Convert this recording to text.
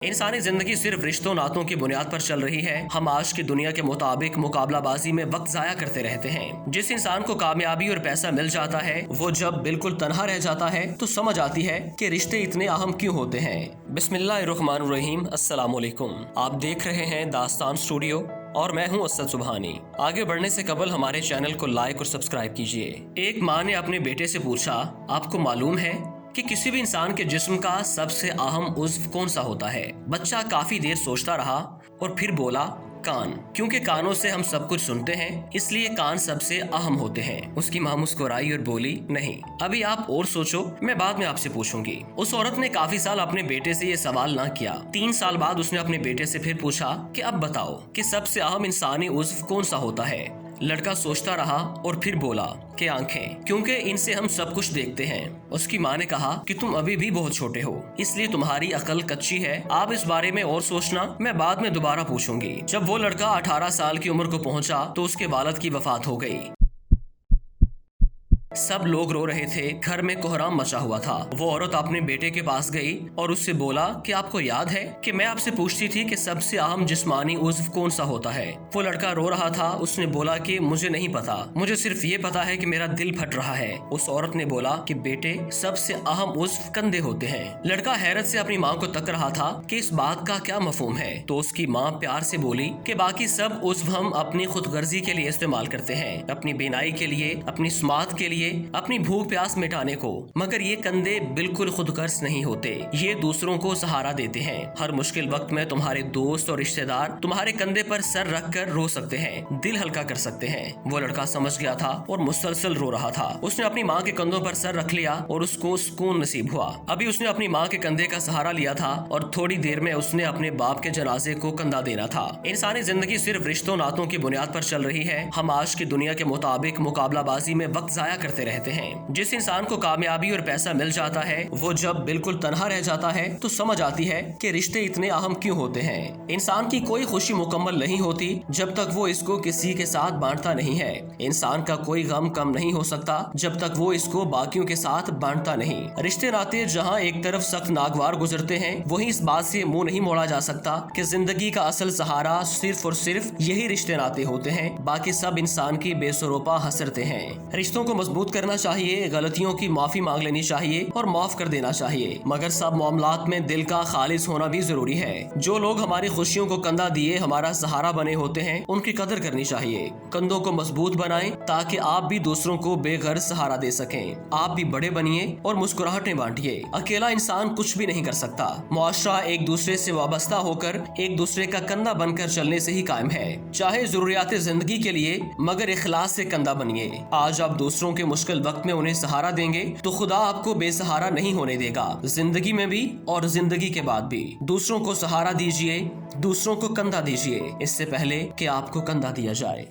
इंसानी जिंदगी सिर्फ रिश्तों नातों की बुनियाद पर चल रही है। हम आज की दुनिया के मुताबिक मुकाबलाबाजी में वक्त जाया करते रहते हैं। जिस इंसान को कामयाबी और पैसा मिल जाता है, वो जब बिल्कुल तन्हा रह जाता है तो समझ आती है कि रिश्ते इतने अहम क्यों होते हैं। बिस्मिल्लाहिर्रहमानिर्रहीम, अस्सलाम वालेकुम। आप देख रहे हैं दास्तान स्टूडियो और मैं हूं असद सुबहानी। आगे बढ़ने से कबल हमारे चैनल को लाइक और सब्सक्राइब कीजिए। एक माँ ने अपने बेटे से पूछा, आपको मालूम है कि किसी भी इंसान के जिस्म का सबसे अहम उज़्व कौन सा होता है? बच्चा काफी देर सोचता रहा और फिर बोला, कान। क्योंकि कानों से हम सब कुछ सुनते हैं, इसलिए कान सबसे अहम होते हैं। उसकी मां मुस्कुराई और बोली, नहीं, अभी आप और सोचो, मैं बाद में आपसे पूछूंगी। उस औरत ने काफी साल अपने बेटे से ये सवाल ना किया। 3 साल बाद उसने अपने बेटे से फिर पूछा कि अब बताओ कि सबसे अहम इंसानी उज़्व कौन सा होता है? लड़का सोचता रहा और फिर बोला कि आंखें, क्योंकि इनसे हम सब कुछ देखते हैं। उसकी माँ ने कहा कि तुम अभी भी बहुत छोटे हो, इसलिए तुम्हारी अकल कच्ची है। आप इस बारे में और सोचना, मैं बाद में दोबारा पूछूंगी। जब वो लड़का 18 साल की उम्र को पहुंचा तो उसके वालिद की वफात हो गई। सब लोग रो रहे थे, घर में कोहराम मचा हुआ था। वो औरत अपने बेटे के पास गई और उससे बोला कि आपको याद है कि मैं आपसे पूछती थी कि सबसे अहम जिस्मानी उज़्व कौन सा होता है? वो लड़का रो रहा था। उसने बोला कि मुझे नहीं पता, मुझे सिर्फ ये पता है कि मेरा दिल फट रहा है। उस औरत ने बोला कि बेटे, सबसे अहम उज़्व कंधे होते हैं। लड़का हैरत से अपनी माँ को तक रहा था कि इस बात का क्या मफहूम है। तो उसकी माँ प्यार से बोली कि बाकी सब उज़्व हम अपनी खुदगर्जी के लिए इस्तेमाल करते हैं, अपनी बीनाई के लिए, अपनी स्मात के लिए, अपनी भूख प्यास मिटाने को, मगर ये कंधे बिल्कुल खुदगर्ज नहीं होते। ये दूसरों को सहारा देते हैं। हर मुश्किल वक्त में तुम्हारे दोस्त और रिश्तेदार तुम्हारे कंधे पर सर रख कर रो सकते हैं, दिल हल्का कर सकते हैं। वो लड़का समझ गया था और मुसलसल रो रहा था। उसने अपनी माँ के कंधों पर सर रख लिया और उसको सुकून नसीब हुआ। अभी उसने अपनी माँ के कंधे का सहारा लिया था और थोड़ी देर में उसने अपने बाप के जनाजे को कंधा देना था। इंसानी जिंदगी सिर्फ रिश्तों नातों की बुनियाद पर चल रही है। हम आज की दुनिया के मुताबिक मुकाबलाबाजी में वक्त जाया करते रहते हैं। जिस इंसान को कामयाबी और पैसा मिल जाता है, वो जब बिल्कुल तन्हा रह जाता है तो समझ आती है कि रिश्ते इतने अहम क्यों होते हैं। इंसान की कोई खुशी मुकम्मल नहीं होती जब तक वो इसको किसी के साथ बांटता नहीं है। इंसान का कोई गम कम नहीं हो सकता जब तक वो इसको बाकियों के साथ बांटता नहीं। रिश्ते नाते जहाँ एक तरफ सख्त नागवार गुजरते हैं, वहीं इस बात से मुंह नहीं मोड़ा जा सकता कि जिंदगी का असल सहारा सिर्फ और सिर्फ यही रिश्ते नाते होते हैं। बाकी सब इंसान की बेसरोपा हसरते हैं। रिश्तों को मजबूत करना चाहिए, गलतियों की माफी मांग लेनी चाहिए और माफ कर देना चाहिए, मगर सब मामलात में दिल का खालिस होना भी जरूरी है। जो लोग हमारी खुशियों को कंधा दिए हमारा सहारा बने होते हैं, उनकी कदर करनी चाहिए। कंधों को मजबूत बनाएं ताकि आप भी दूसरों को बेगर्ज सहारा दे सकें। आप भी बड़े बनिए और मुस्कुराहटें बांटिए। अकेला इंसान कुछ भी नहीं कर सकता। मुआशरा एक दूसरे से वाबस्ता होकर एक दूसरे का कंधा बनकर चलने से ही कायम है। चाहे जरूरियात जिंदगी के लिए, मगर इखलास से कंधा बनिए। आज आप दूसरों के मुश्किल वक्त में उन्हें सहारा देंगे तो खुदा आपको बेसहारा नहीं होने देगा, जिंदगी में भी और जिंदगी के बाद भी। दूसरों को सहारा दीजिए, दूसरों को कंधा दीजिए, इससे पहले कि आपको कंधा दिया जाए।